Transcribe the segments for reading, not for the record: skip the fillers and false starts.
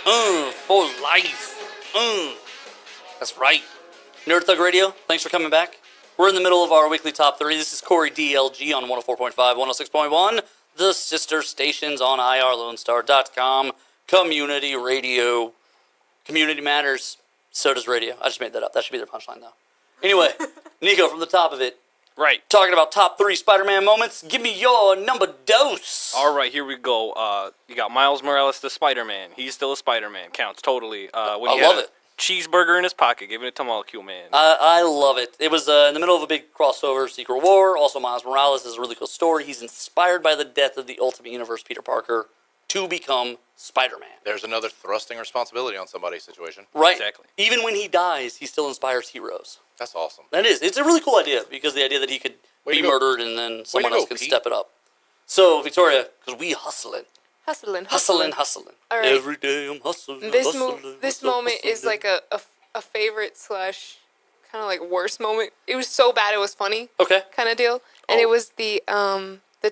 For life. That's right. Nerd Thug Radio, thanks for coming back. We're in the middle of our weekly top 3. This is Corey DLG on 104.5, 106.1, the sister stations on irlonestar.com, community radio. Community matters, so does radio. I just made that up. That should be their punchline, though. Anyway, Nico, from the top of it. Right. Talking about top 3 Spider-Man moments, give me your number dose. All right, here we go. You got Miles Morales, the Spider-Man. He's still a Spider-Man. Counts totally. When I love it. Cheeseburger in his pocket, giving it to Molecule Man. I love it. It was in the middle of a big crossover Secret War. Also, Miles Morales is a really cool story. He's inspired by the death of the Ultimate Universe Peter Parker to become Spider-Man. There's another thrusting responsibility on somebody's situation. Right. Exactly. Even when he dies, he still inspires heroes. That's awesome. That is. It's a really cool idea because the idea that he could be murdered and then someone else could Pete. step it up. So, Victoria, because we hustling. Hustling. All right. Every day I'm hustling. This moment is like a favorite / kind of like worst moment. It was so bad it was funny. Okay. Kind of deal. And it was the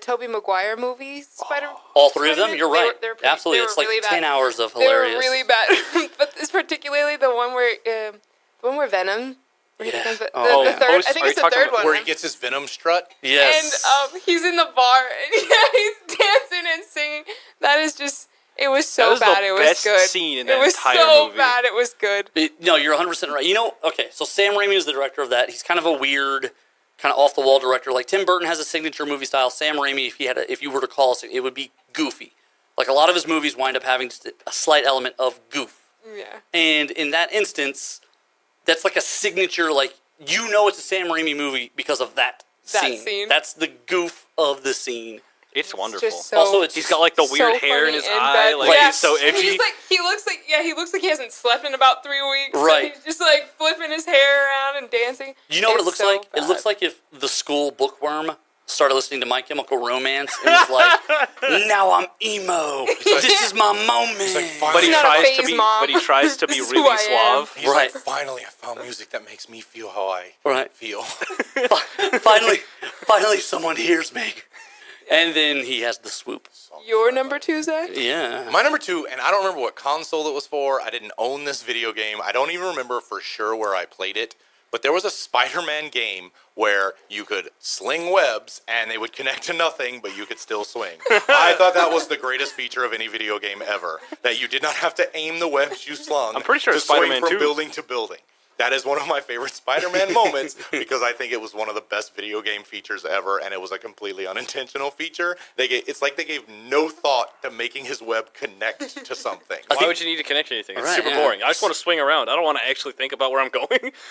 Tobey Maguire movie, Spider-Man. All 3 of them? You're right. They're Absolutely. It's like really 10 bad. hours of hilarious. They were really bad. But it's particularly the one where Venom. Where he Yeah. becomes the yeah. third. I think it's the third one. Where he gets his Venom strut? Yes. And he's in the bar and he's dancing and singing. That is just. It was so bad. It was best good. scene in that it was entire so movie. bad. It was good. No, you're 100% right. You know, okay, so Sam Raimi is the director of that. He's kind of a weird, kind of off-the-wall director. Like, Tim Burton has a signature movie style. Sam Raimi, if you were to call it, it would be goofy. Like, a lot of his movies wind up having just a slight element of goof. Yeah. And in that instance, that's like a signature, like, you know it's a Sam Raimi movie because of that scene. That's the goof of the scene. It's wonderful. So, Also, He's got like the weird hair in his eye, like he's so edgy. He looks like he hasn't slept in about 3 weeks. Right. And he's just like flipping his hair around and dancing. You know what it looks so like? bad. It looks like if the school bookworm started listening to My Chemical Romance and was like, now I'm emo. This is my moment. But he not a tries to phase, be. Mom. But he tries to be This is really who I am. suave. He's Right. like, finally, I found music that makes me feel how I Right. feel. Finally, someone hears me. And then he has the swoop. Your number 2, Zach? Yeah. My number 2, and I don't remember what console it was for. I didn't own this video game. I don't even remember for sure where I played it. But there was a Spider-Man game where you could sling webs and they would connect to nothing, but you could still swing. I thought that was the greatest feature of any video game ever. That you did not have to aim the webs you slung. I'm pretty sure to it's Spider-Man swing from 2. building to building. That is one of my favorite Spider-Man moments because I think it was one of the best video game features ever, and it was a completely unintentional feature. It's like they gave no thought to making his web connect to something. Why would you need to connect to anything? It's Right, super yeah. boring. I just want to swing around. I don't want to actually think about where I'm going.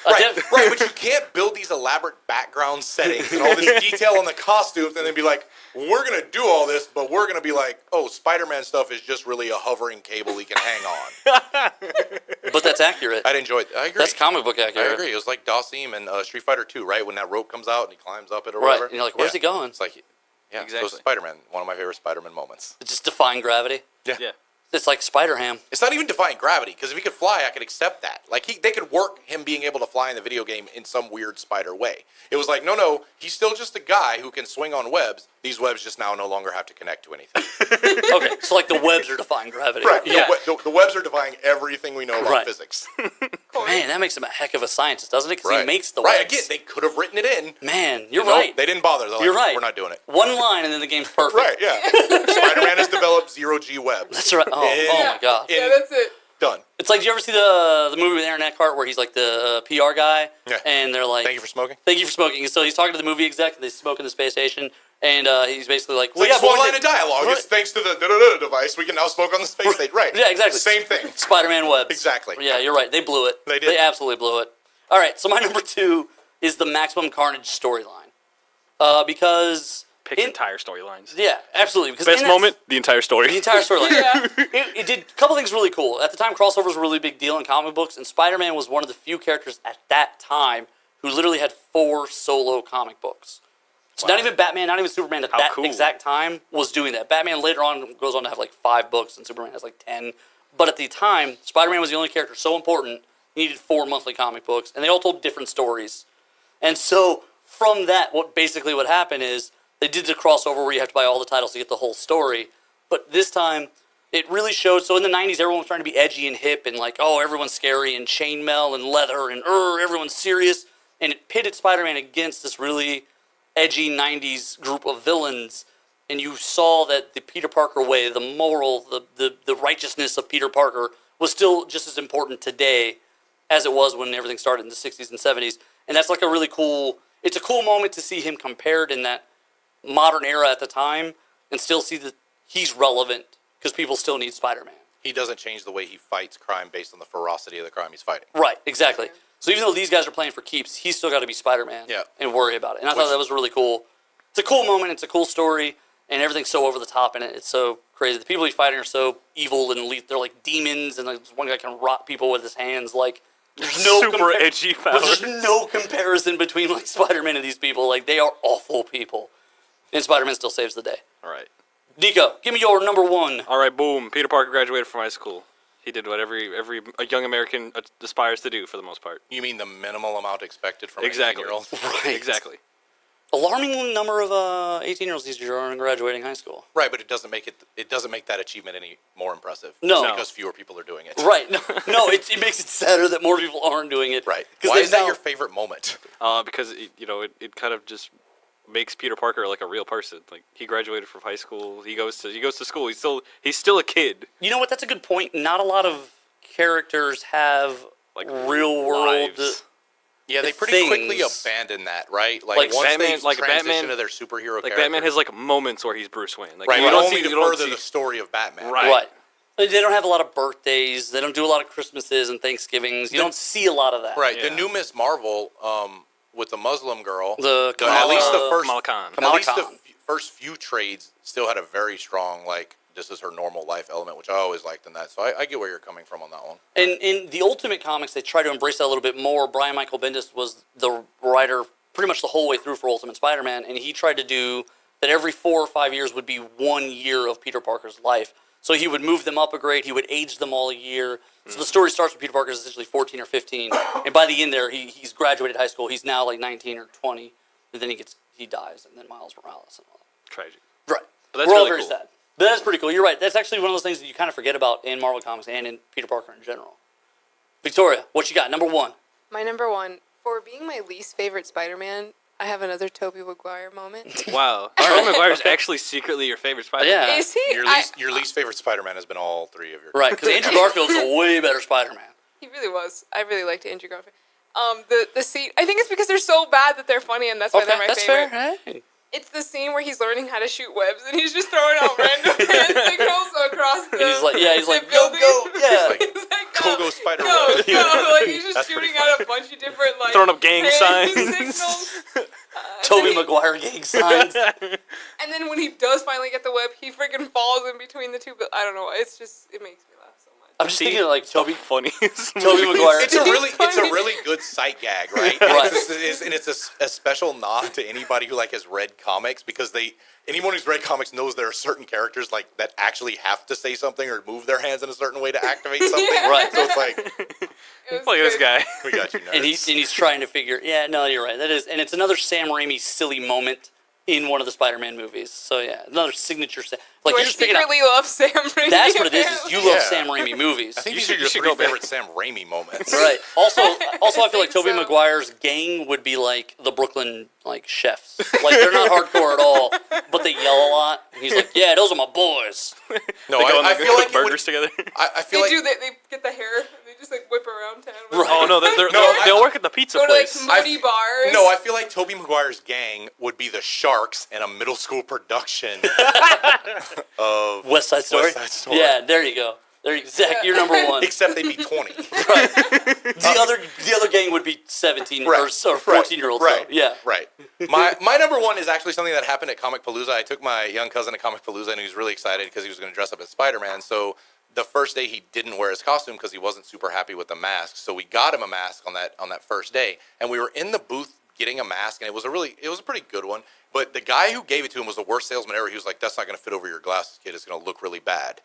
Right, but you can't build these elaborate background settings and all this detail on the costumes and then be like, we're going to do all this, but we're going to be like, oh, Spider-Man stuff is just really a hovering cable he can hang on. But that's accurate. I'd enjoy it. I agree. That's comic book I accurate. agree. It was like Dawsim and Street Fighter 2, right? When that rope comes out and he climbs up it or Right. whatever. And you're like, where's he going? It's like, yeah, Exactly. So Spider-Man, one of my favorite Spider-Man moments. It's just defying gravity. Yeah. Yeah. It's like Spider-Ham. It's not even defying gravity, because if he could fly, I could accept that. Like, they could work him being able to fly in the video game in some weird spider way. It was like, no, he's still just a guy who can swing on webs. These webs just now no longer have to connect to anything. Okay, so like the webs are defying gravity. Right. Yeah. The webs are defying everything we know about Right. physics. Man, that makes him a heck of a scientist, doesn't it? Because Right. he makes the Right. webs. Again, they could have written it in. Man, you're Nope, right. They didn't bother. They're like, You're right. We're not doing it. One line and then the game's perfect. Right, yeah. Spider-Man has developed zero-G webs. That's right. Oh my God. Yeah, that's it. Done. It's like, do you ever see the movie with Aaron Eckhart where he's like the PR guy? Yeah. And they're like, Thank you for smoking. Thank you for smoking. So he's talking to the movie exec, and they smoke in the space station, and he's basically like, Well, yeah, one but line of dialogue. It's thanks to the da-da-da device, we can now smoke on the space station. Right. Yeah, exactly. Same thing. Spider-Man webs. Exactly. Yeah, you're right. They blew it. They did. They absolutely blew it. All right, so my number 2 is the Maximum Carnage storyline. Because... Pick entire storylines. Yeah, absolutely. Because Best moment, the entire story. The entire storyline. Yeah. It did a couple things really cool. At the time, crossovers were a really big deal in comic books, and Spider-Man was one of the few characters at that time who literally had 4 solo comic books. So not even Batman, not even Superman at How that cool. exact time was doing that. Batman later on goes on to have like 5 books, and Superman has like 10. But at the time, Spider-Man was the only character so important, he needed 4 monthly comic books, and they all told different stories. And so from that, what happened is they did the crossover where you have to buy all the titles to get the whole story. But this time, it really showed. So in the 90s, everyone was trying to be edgy and hip and like, oh, everyone's scary and chainmail and leather and everyone's serious. And it pitted Spider-Man against this really edgy 90s group of villains. And you saw that the Peter Parker way, the moral, the righteousness of Peter Parker was still just as important today as it was when everything started in the 60s and 70s. And that's like a really cool, it's a cool moment to see him compared in that modern era at the time and still see that he's relevant because people still need Spider-Man. He doesn't change the way he fights crime based on the ferocity of the crime he's fighting. Right, exactly. So even though these guys are playing for keeps, he's still got to be Spider-Man and worry about it. And I thought that was really cool. It's a cool moment. It's a cool story. And everything's so over the top in it. It's so crazy. The people he's fighting are so evil and elite. They're like demons, and like one guy can rot people with his hands. Like there's no super edgy powers. But there's no comparison between like Spider-Man and these people. Like they are awful people, and Spider-Man still saves the day. All right, Nico, give me your number one. all right, boom. Peter Parker graduated from high school. He did what every a young American aspires to do for the most part. You mean the minimal amount expected from Exactly. an 18-year-old? Right. Exactly. Alarming number of 18-years these years are graduating high school. Right, but it doesn't make that achievement any more impressive. No. Just because fewer people are doing it. Right. No, it makes it sadder that more people aren't doing it. Right. 'Cause Why they is that now- your favorite moment? Because it kind of just makes Peter Parker like a real person. Like he graduated from high school. He goes to school. He's still a kid. You know what? That's a good point. Not a lot of characters have Like real world. lives. Yeah, they pretty quickly Things. abandon that, right? Like once Batman- they like transition Batman- to their superhero Like character. Batman has like moments where he's Bruce Wayne. Like right, you but don't only see to you don't further see the story of Batman. Right. Right. They don't have a lot of birthdays. They don't do a lot of Christmases and Thanksgivings. You don't see a lot of that. Right. Yeah. The new Miss Marvel, with the Muslim girl, The at least the first Kamala Khan. at least the Khan. first few trades still had a very strong like this is her normal life element, which I always liked in that. So I get where you're coming from on that one. And in the Ultimate Comics, they try to embrace that a little bit more. Brian Michael Bendis was the writer pretty much the whole way through for Ultimate Spider-Man, and he tried to do that every 4 or 5 years would be 1 year of Peter Parker's life. So he would move them up a grade. He would age them all a year. So the story starts with Peter Parker is essentially 14 or 15, and by the end there, he's graduated high school. He's now like 19 or 20, and then he dies, and then Miles Morales and all that. Tragic. Right. But that's We're all really very cool. sad. But that's pretty cool. You're right. That's actually one of those things that you kind of forget about in Marvel Comics and in Peter Parker in general. Victoria, what you got? Number one. My number one, for being my least favorite Spider-Man, I have another Tobey Maguire moment. Wow. Tobey Maguire's actually secretly your favorite Spider-Man. Yeah. Is he? Your least favorite Spider-Man has been all three of your Right, because Andrew Garfield's a way better Spider-Man. He really was. I really liked Andrew Garfield. The scene. I think it's because they're so bad that they're funny, and that's why they're my that's favorite. fair. Hey. It's the scene where he's learning how to shoot webs, and he's just throwing out random hand signals across the. And he's like, the go, building. go, yeah. Like, He's like, Go Spider go, Web. go. Like he's just That's pretty shooting out a bunch of different like Throwing up gang hand signs. signals. Tobey Maguire gang signs. And then when he does finally get the web, he freaking falls in between the two. But I don't know. It's just it makes me laugh so much. I'm just thinking like Tobey Tobey funniest. Maguire. It's a really good sight gag, right? Right. And it's a special nod to anybody who like has read comics because anyone who's read comics knows there are certain characters like that actually have to say something or move their hands in a certain way to activate something. Yeah. Right. So it's like It was Look at this good. guy. we got you, nerds. And he's trying to figure. Yeah, no, you're right. That is, and it's another Sam Raimi silly moment in one of the Spider-Man movies. So yeah, another signature. Like Do I you're just picking up. secretly love Sam Raimi. That's what it is you love Yeah. Sam Raimi movies. I think You these should- are you your should three go back. favorite Sam Raimi moments. Right. Also, I feel like think Tobey so. Maguire's gang would be like the Brooklyn like chefs. Like they're not hardcore at all, but they yell a lot. And he's like, "Yeah, those are my boys." No, They go and I they feel cook like it would, burgers together. I feel They like do. They get the hair. And they just like whip around town. with Right. it. Oh no, they'll work at the pizza Go to like place. smoothie bars. no, I feel like Tobey Maguire's gang would be the Sharks in a middle school production of West Side Story. West Side Story. Yeah, there you go. There, Zach, you're number one. Except they'd be 20. The other gang would be 17 or 14-year-olds. Right. So, yeah. Right. My number one is actually something that happened at Comic Palooza. I took my young cousin to Comic Palooza, and he was really excited because he was going to dress up as Spider-Man. So the first day he didn't wear his costume because he wasn't super happy with the mask. So we got him a mask on that first day, and we were in the booth getting a mask, and it was a pretty good one. But the guy who gave it to him was the worst salesman ever. He was like, "That's not going to fit over your glasses, kid. It's going to look really bad."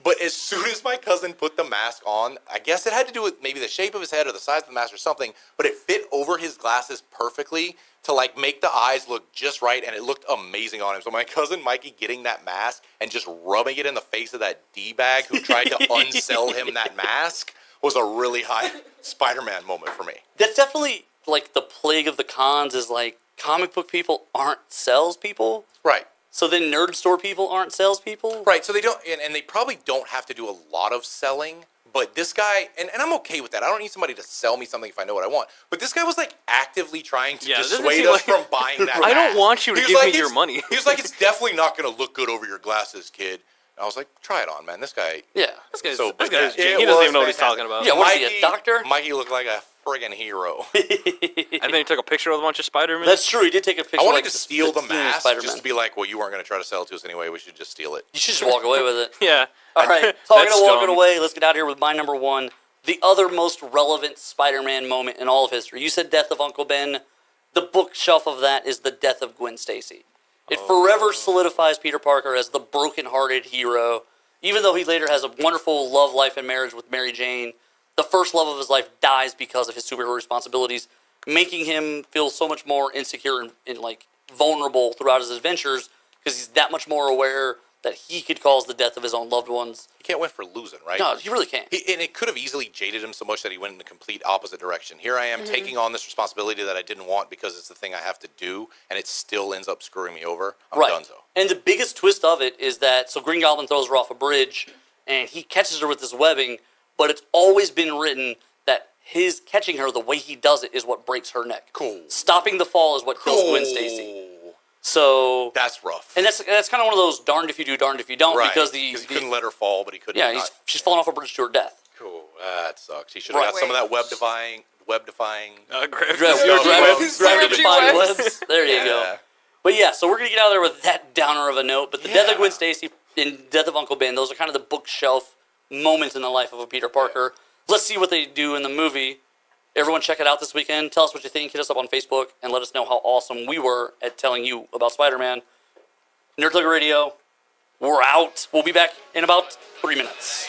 But as soon as my cousin put the mask on, I guess it had to do with maybe the shape of his head or the size of the mask or something, but it fit over his glasses perfectly to like make the eyes look just right, and it looked amazing on him. So my cousin Mikey getting that mask and just rubbing it in the face of that D-bag who tried to unsell him that mask was a really high Spider-Man moment for me. That's definitely like the plague of the cons is like comic book people aren't salespeople. Right. So then nerd store people aren't salespeople. Right, so they don't, and they probably don't have to do a lot of selling, but this guy, and I'm okay with that. I don't need somebody to sell me something if I know what I want. But this guy was like actively trying to dissuade us from buying that I mask. don't want you to He was give like, me your money. He was like, it's definitely not going to look good over your glasses, kid. I was like, try it on, man. This guy. Yeah. This guy's, So, this but guy's yeah, he it doesn't was even know what he's fantastic. talking about. Yeah, what is he, a doctor? Mikey looked like a friggin' hero. And then he took a picture with a bunch of Spider-Man. That's true. He did take a picture. I wanted like, to steal the mask Spider-Man. just to be like, well, you weren't going to try to sell it to us anyway. We should just steal it. You should just walk away with it. Yeah. All right. Talking That's of walking dumb. away, let's get out of here with my number one. The other most relevant Spider-Man moment in all of history. You said death of Uncle Ben. The bookshelf of that is the death of Gwen Stacy. It forever solidifies Peter Parker as the broken-hearted hero. Even though he later has a wonderful love life and marriage with Mary Jane, the first love of his life dies because of his superhero responsibilities, making him feel so much more insecure and like vulnerable throughout his adventures because he's that much more aware that he could cause the death of his own loved ones. You can't win for losing, right? No, you really can't. And it could have easily jaded him so much that he went in the complete opposite direction. Here I am taking on this responsibility that I didn't want because it's the thing I have to do, and it still ends up screwing me over. I'm done so. And the biggest twist of it is that, so Green Goblin throws her off a bridge, and he catches her with this webbing, but it's always been written that his catching her, the way he does it, is what breaks her neck. Cool. Stopping the fall is what kills Gwen Stacy. So That's rough. and that's kind of one of those darned if you do, darned if you don't, right. because he couldn't let her fall, but he couldn't. yeah, not. she's falling off a bridge to her death. Cool. That sucks. He should have got some of that web defying. Gravity-defying webs. webs. There you go. But yeah, so we're gonna get out of there with that downer of a note. But the death of Gwen Stacy and death of Uncle Ben, those are kind of the bookshelf moments in the life of a Peter Parker. Let's see what they do in the movie. Everyone check it out this weekend. Tell us what you think. Hit us up on Facebook and let us know how awesome we were at telling you about Spider-Man. Nerd Thug Radio, we're out. We'll be back in about 3 minutes.